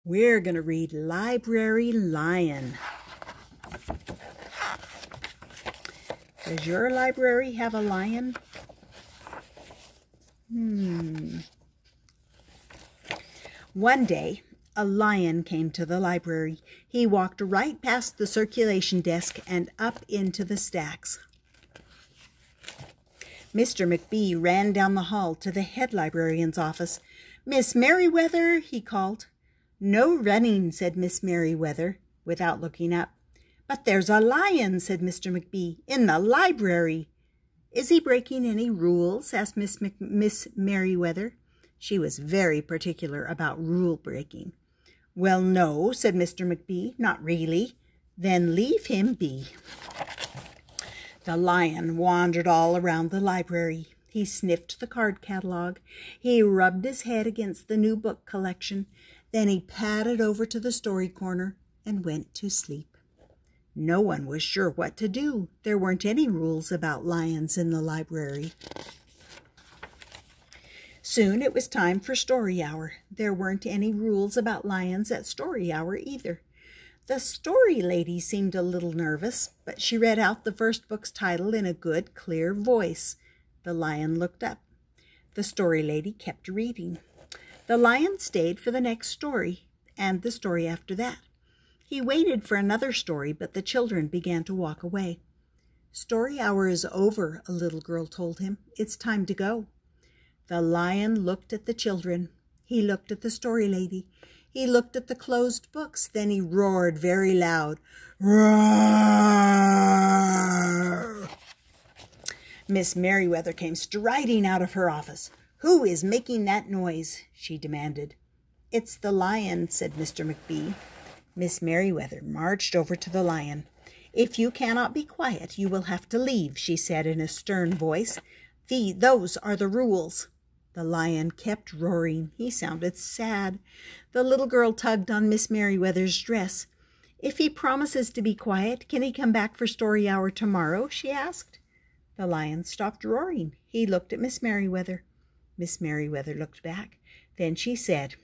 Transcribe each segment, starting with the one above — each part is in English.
We're going to read Library Lion. Does your library have a lion? One day, a lion came to the library. He walked right past the circulation desk and up into the stacks. Mr. McBee ran down the hall to the head librarian's office. "Miss Merriweather," he called. "No running," said Miss Merriweather, without looking up. "But there's a lion," said Mr. McBee, "in the library." "Is he breaking any rules?" asked Miss Merriweather. She was very particular about rule breaking. "Well, no," said Mr. McBee, "not really." "Then leave him be." The lion wandered all around the library. He sniffed the card catalog. He rubbed his head against the new book collection. Then he padded over to the story corner and went to sleep. No one was sure what to do. There weren't any rules about lions in the library. Soon it was time for story hour. There weren't any rules about lions at story hour either. The story lady seemed a little nervous, but she read out the first book's title in a good, clear voice. The lion looked up. The story lady kept reading. The lion stayed for the next story, and the story after that. He waited for another story, but the children began to walk away. "Story hour is over," a little girl told him. "It's time to go." The lion looked at the children. He looked at the story lady. He looked at the closed books. Then he roared very loud. "Roar!" Miss Merriweather came striding out of her office. "Who is making that noise?" she demanded. "It's the lion," said Mr. McBee. Miss Merriweather marched over to the lion. "If you cannot be quiet, you will have to leave," she said in a stern voice. "Those are the rules." The lion kept roaring. He sounded sad. The little girl tugged on Miss Merriweather's dress. "If he promises to be quiet, can he come back for story hour tomorrow?" she asked. The lion stopped roaring. He looked at Miss Merriweather. Miss Merriweather looked back. Then she said,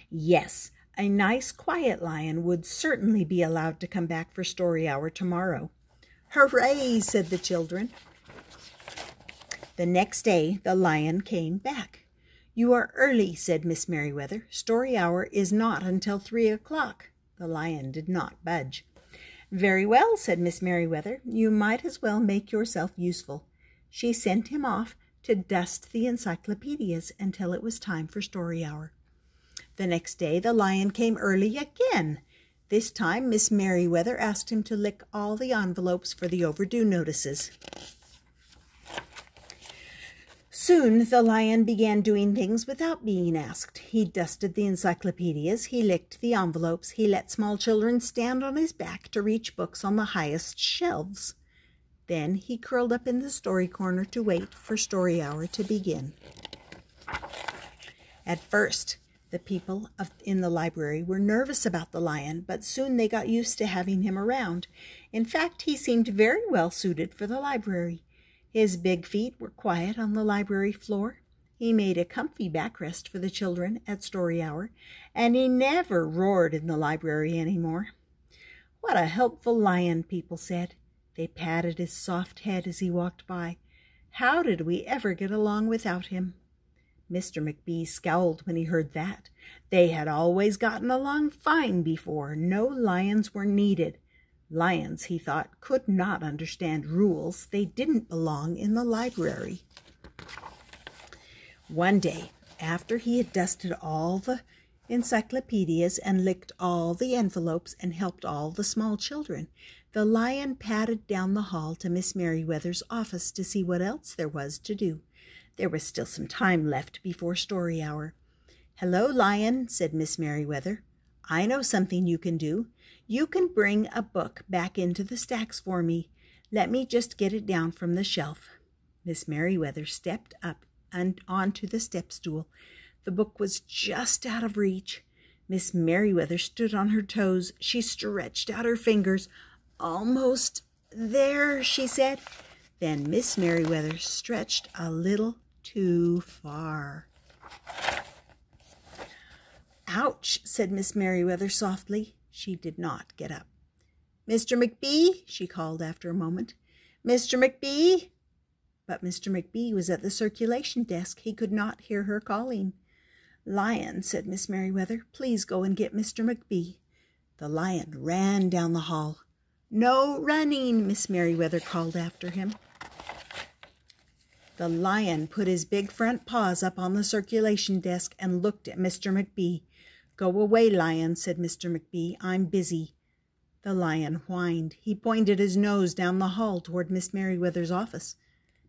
"Yes, a nice quiet lion would certainly be allowed to come back for story hour tomorrow." "Hooray!" said the children. The next day the lion came back. "You are early," said Miss Merriweather. "Story hour is not until 3 o'clock." The lion did not budge. "Very well," said Miss Merriweather. "You might as well make yourself useful." She sent him off to dust the encyclopedias until it was time for story hour. The next day the lion came early again. This time Miss Merriweather asked him to lick all the envelopes for the overdue notices. Soon the lion began doing things without being asked. He dusted the encyclopedias, he licked the envelopes, he let small children stand on his back to reach books on the highest shelves. Then he curled up in the story corner to wait for story hour to begin. At first, the people in the library were nervous about the lion, but soon they got used to having him around. In fact, he seemed very well suited for the library. His big feet were quiet on the library floor. He made a comfy backrest for the children at story hour, and he never roared in the library anymore. "What a helpful lion," people said. They patted his soft head as he walked by. "How did we ever get along without him?" Mr. McBee scowled when he heard that. They had always gotten along fine before. No lions were needed. Lions, he thought, could not understand rules. They didn't belong in the library. One day, after he had dusted all the encyclopedias and licked all the envelopes and helped all the small children, the lion padded down the hall to Miss Merriweather's office to see what else there was to do. There was still some time left before story hour. "Hello, lion," said Miss Merriweather. "I know something you can do. You can bring a book back into the stacks for me. Let me just get it down from the shelf." Miss Merriweather stepped up and onto the step stool. The book was just out of reach. Miss Merriweather stood on her toes. She stretched out her fingers. "Almost there," she said. Then Miss Merriweather stretched a little too far. "Ouch," said Miss Merriweather softly. She did not get up. "Mr. McBee," she called after a moment. "Mr. McBee." But Mr. McBee was at the circulation desk. He could not hear her calling. "Lion," said Miss Merriweather, "please go and get Mr. McBee." The Lion ran down the hall. "No running," Miss Merriweather called after him. The Lion put his big front paws up on the circulation desk and looked at Mr. McBee. "Go away, Lion," said Mr. McBee. "I'm busy." The Lion whined. He pointed his nose down the hall toward Miss Merriweather's office.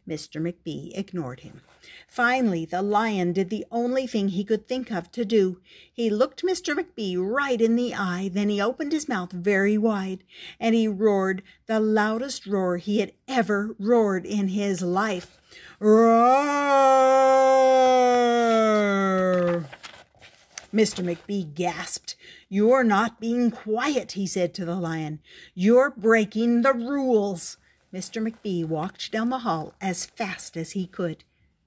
Mr. McBee ignored him. Finally, the Lion did the only thing he could think of to do. He looked Mr. McBee right in the eye, then he opened his mouth very wide, and he roared the loudest roar he had ever roared in his life. "Roar!" Mr. McBee gasped. "You're not being quiet," he said to the Lion. "You're breaking the rules." Mr. McBee walked down the hall as fast as he could.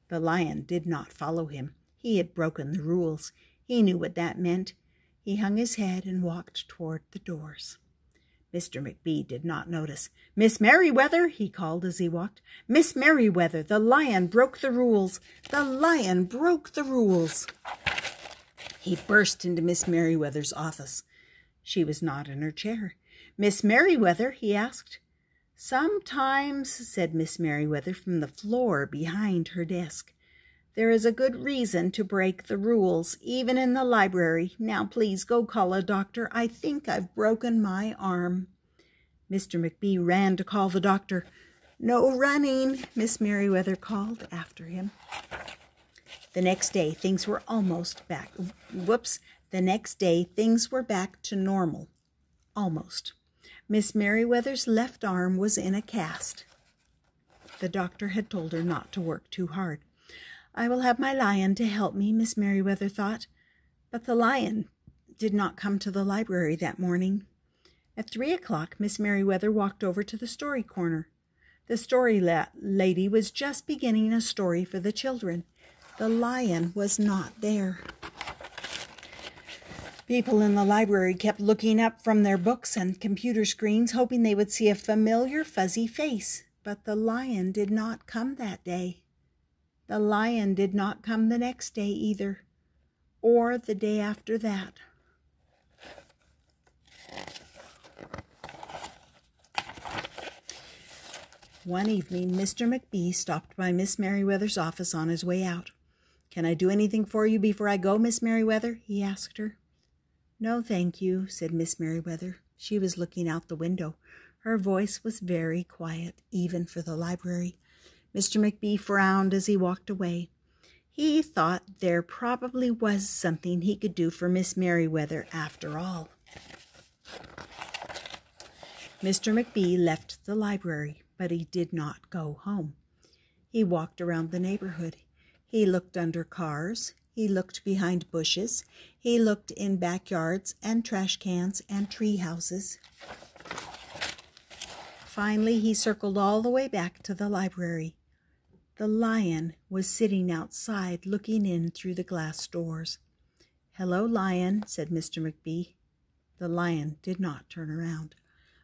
The Lion did not follow him. He had broken the rules. He knew what that meant. He hung his head and walked toward the doors. Mr. McBee did not notice. "Miss Merriweather," he called as he walked. "Miss Merriweather, the Lion broke the rules. The Lion broke the rules." He burst into Miss Merriweather's office. She was not in her chair. "Miss Merriweather?" he asked. "Sometimes," said Miss Merriweather from the floor behind her desk, "there is a good reason to break the rules, even in the library. Now please go call a doctor. I think I've broken my arm." Mr. McBee ran to call the doctor. "No running," Miss Merriweather called after him. The next day things were almost back. The next day things were back to normal. Almost. Miss Merriweather's left arm was in a cast. The doctor had told her not to work too hard. "I will have my Lion to help me," Miss Merriweather thought. But the Lion did not come to the library that morning. At 3 o'clock, Miss Merriweather walked over to the story corner. The story lady was just beginning a story for the children. The Lion was not there. People in the library kept looking up from their books and computer screens, hoping they would see a familiar fuzzy face. But the Lion did not come that day. The Lion did not come the next day either, or the day after that. One evening, Mr. McBee stopped by Miss Merriweather's office on his way out. "Can I do anything for you before I go, Miss Merriweather?" he asked her. "No, thank you," said Miss Merriweather. She was looking out the window. Her voice was very quiet, even for the library. Mr. McBee frowned as he walked away. He thought there probably was something he could do for Miss Merriweather after all. Mr. McBee left the library, but he did not go home. He walked around the neighborhood. He looked under cars. He looked behind bushes. He looked in backyards and trash cans and tree houses. Finally, he circled all the way back to the library. The Lion was sitting outside looking in through the glass doors. "Hello, Lion," said Mr. McBee. The Lion did not turn around.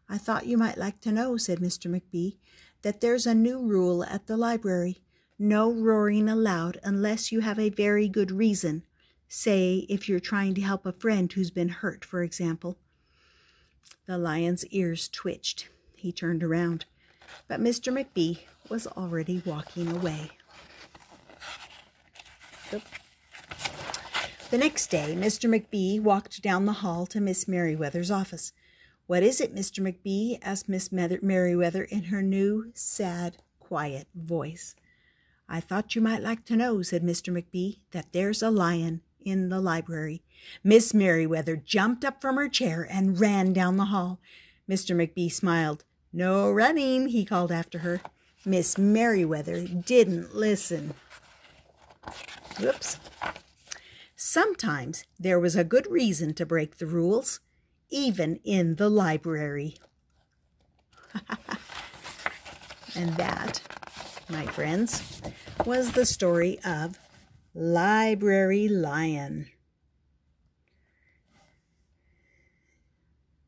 "I thought you might like to know," said Mr. McBee, "that there's a new rule at the library. No roaring allowed unless you have a very good reason. Say, if you're trying to help a friend who's been hurt, for example." The Lion's ears twitched. He turned around, but Mr. McBee was already walking away. The next day, Mr. McBee walked down the hall to Miss Merriweather's office. "What is it, Mr. McBee?" asked Miss Merriweather in her new, sad, quiet voice. "I thought you might like to know," said Mr. McBee, "that there's a lion in the library." Miss Merriweather jumped up from her chair and ran down the hall. Mr. McBee smiled. "No running," he called after her. Miss Merriweather didn't listen. Sometimes there was a good reason to break the rules, even in the library. And that, my friends, was the story of Library Lion.